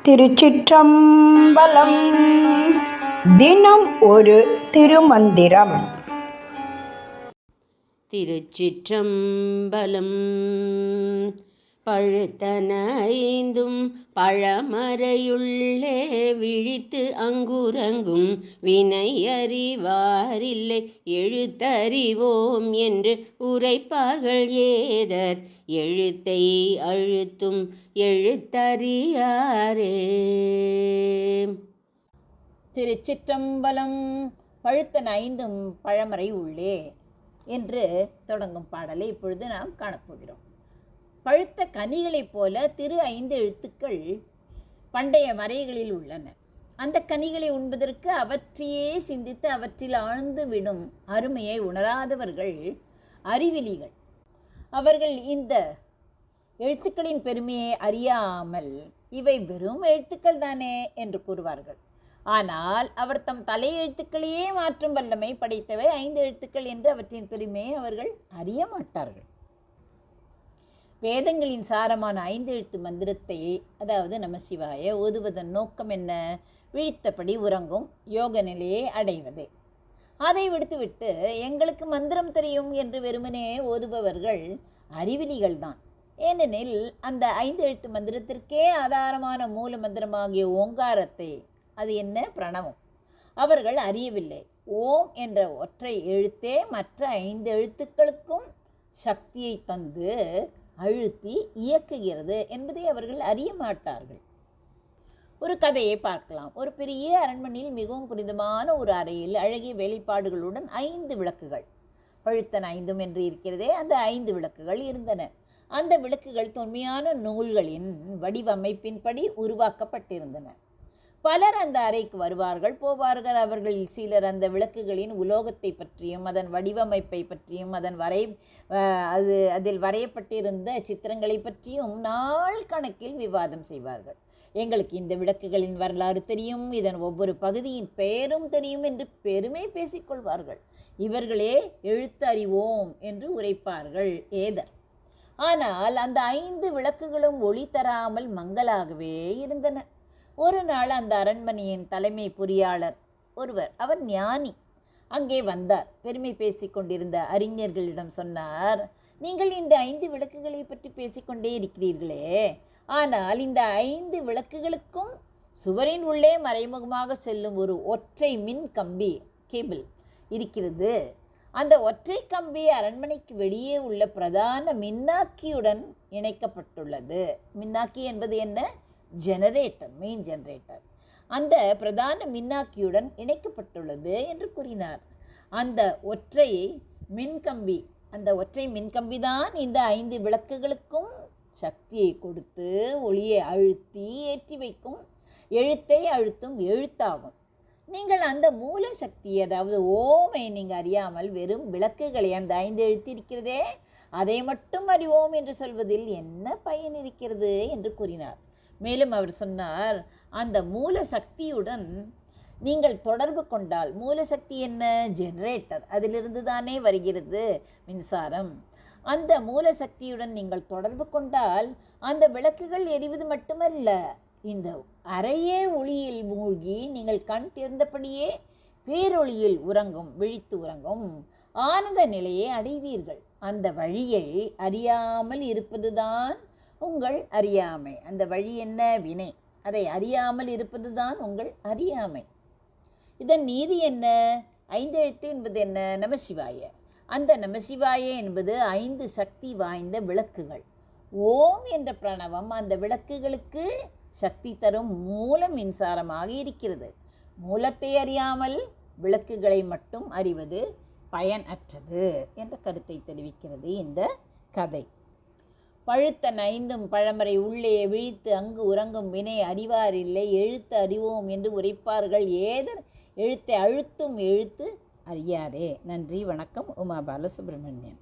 திருச்சிற்றம்பலம். தினம் ஒரு திருமந்திரம். திருச்சிற்றம்பலம். பழுத்தன ஐந்தும் பழமறையுள்ளே விழித்து அங்குறங்கும் வினை அறிவாரில்லை எழுத்தறிவோம் என்று உரைப்பார்கள் ஏதர் எழுத்தை அழுத்தும் எழுத்தறியாரே. திருச்சிற்றம்பலம். பழுத்தன ஐந்தும் பழமறை உள்ளே என்று தொடங்கும் பாடலை இப்பொழுது நாம் காணப்போகிறோம். பழுத்த கனிகளைப் போல திரு ஐந்து எழுத்துக்கள் பண்டைய மறைகளில் உள்ளன. அந்த கனிகளை உண்பதற்கு அவற்றையே சிந்தித்து அவற்றில் ஆழ்ந்து விடும் அருமையை உணராதவர்கள் அறிவிலிகள். அவர்கள் இந்த எழுத்துக்களின் பெருமையை அறியாமல் இவை வெறும் எழுத்துக்கள் தானே என்று கூறுவார்கள். ஆனால் அவர் தம் தலையெழுத்துக்களையே மாற்றும் வல்லமை படைத்தவை ஐந்து எழுத்துக்கள் என்று அவற்றின் பெருமையை அவர்கள் அறிய மாட்டார்கள். வேதங்களின் சாரமான ஐந்து எழுத்து மந்திரத்தை, அதாவது நமசிவாய ஓதுவதன் நோக்கம் என்ன? விழித்தபடி உறங்கும் யோக நிலையை அடைவது. அதை விடுத்துவிட்டு எங்களுக்கு மந்திரம் தெரியும் என்று வெறுமனே ஓதுபவர்கள் அறிவிலிகள்தான். ஏனெனில் அந்த ஐந்து எழுத்து மந்திரத்திற்கே ஆதாரமான மூல மந்திரமாகிய ஓங்காரத்தை, அது என்ன பிரணவம், அவர்கள் அறியவில்லை. ஓம் என்ற ஒற்றை எழுத்தே மற்ற ஐந்து எழுத்துக்களுக்கும் சக்தியை தந்து அழுத்தி இயக்குகிறது என்பதை அவர்கள் அறிய மாட்டார்கள். ஒரு கதையை பார்க்கலாம். ஒரு பெரிய அரண்மனையில் மிகவும் புனிதமான ஒரு அறையில் அழகிய வேலைப்பாடுகளுடன் 5 விளக்குகள், பழுத்தன ஐந்தும் என்று இருக்கிறதே, அந்த 5 விளக்குகள் இருந்தன. அந்த விளக்குகள் தொன்மையான நூல்களின் வடிவமைப்பின்படி உருவாக்கப்பட்டிருந்தன. பலர் அந்த அறைக்கு வருவார்கள், போவார்கள். அவர்களில் சிலர் அந்த விளக்குகளின் உலோகத்தை பற்றியும் அதன் வடிவமைப்பை பற்றியும் அதில் வரையப்பட்டிருந்த சித்திரங்களை பற்றியும் நாள் கணக்கில் விவாதம் செய்வார்கள். எங்களுக்கு இந்த விளக்குகளின் வரலாறு தெரியும், இதன் ஒவ்வொரு பகுதியின் பெயரும் தெரியும் என்று பெருமை பேசிக்கொள்வார்கள். இவர்களே எழுத்து அறிவோம் என்று உரைப்பார்கள் ஏதர். ஆனால் அந்த 5 விளக்குகளும் ஒளி தராமல் மங்கலாகவே இருந்தன. ஒரு நாள் அந்த அரண்மனையின் தலைமை பொறியாளர் ஒருவர், அவர் ஞானி, அங்கே வந்தார். பெருமை பேசிக்கொண்டிருந்த அறிஞர்களிடம் சொன்னார், நீங்கள் இந்த 5 விளக்குகளை பற்றி பேசிக்கொண்டே இருக்கிறீர்களே, ஆனால் இந்த 5 விளக்குகளுக்கும் சுவரின் உள்ளே மறைமுகமாக செல்லும் ஒரு ஒற்றை மின் கம்பி, கேபிள் இருக்கிறது. அந்த ஒற்றை கம்பி அரண்மனைக்கு வெளியே உள்ள பிரதான மின்னாக்கியுடன் இணைக்கப்பட்டுள்ளது. மின்னாக்கி என்பது என்ன? Generator, main generator. அந்த பிரதான மின்னாக்கியுடன் இணைக்கப்பட்டுள்ளது என்று கூறினார். அந்த ஒற்றை மின்கம்பி தான் இந்த 5 விளக்குகளுக்கும் சக்தியை கொடுத்து ஒளியை அழுத்தி ஏற்றி வைக்கும் எழுத்தை அழுத்தும் எழுத்தாகும். நீங்கள் அந்த மூல சக்தி, அதாவது ஓமை நீங்கள் அறியாமல் வெறும் விளக்குகளை, அந்த 5 எழுத்து இருக்கிறதே அதை மட்டும் அறிவோம் என்று சொல்வதில் என்ன பயன் இருக்கிறது என்று கூறினார். மேலும் அவர் சொன்னார், அந்த மூல சக்தியுடன் நீங்கள் தொடர்பு கொண்டால், மூல சக்தி என்ன? ஜெனரேட்டர், அதிலிருந்து தானே வருகிறது மின்சாரம். அந்த மூல சக்தியுடன் நீங்கள் தொடர்பு கொண்டால் அந்த விளக்குகள் எரிவது மட்டுமல்ல, இந்த அறையே ஒளியில் மூழ்கி நீங்கள் கண் திறந்தபடியே பேரொளியில் விழித்து உறங்கும் ஆனந்த நிலையை அடைவீர்கள். அந்த வழியை அறியாமல் இருப்பதுதான் உங்கள் அறியாமை. அந்த வழி என்ன? வினை. அதை அறியாமல் இருப்பதுதான் உங்கள் அறியாமை. இதன் நீதி என்ன? 5 எழுத்து என்பது என்ன? நமசிவாய. அந்த நமசிவாய என்பது 5 சக்தி வாய்ந்த விளக்குகள். ஓம் என்ற பிரணவம் அந்த விளக்குகளுக்கு சக்தி தரும் மூல மின்சாரமாக இருக்கிறது. மூலத்தை அறியாமல் விளக்குகளை மட்டும் அறிவது பயனற்றது என்ற கருத்தை தெரிவிக்கிறது இந்த கதை. பழுத்தன ஐந்தும் பழமறை உள்ளே விழித்து அங்கு உறங்கும் வினை அறிவாரில்லை எழுத்து அறிவோம் என்று உரைப்பார்கள் ஏதர் எழுத்தை அழுத்தும் எழுத்து அறியாரே. நன்றி, வணக்கம். உமா பாலசுப்ரமணியன்.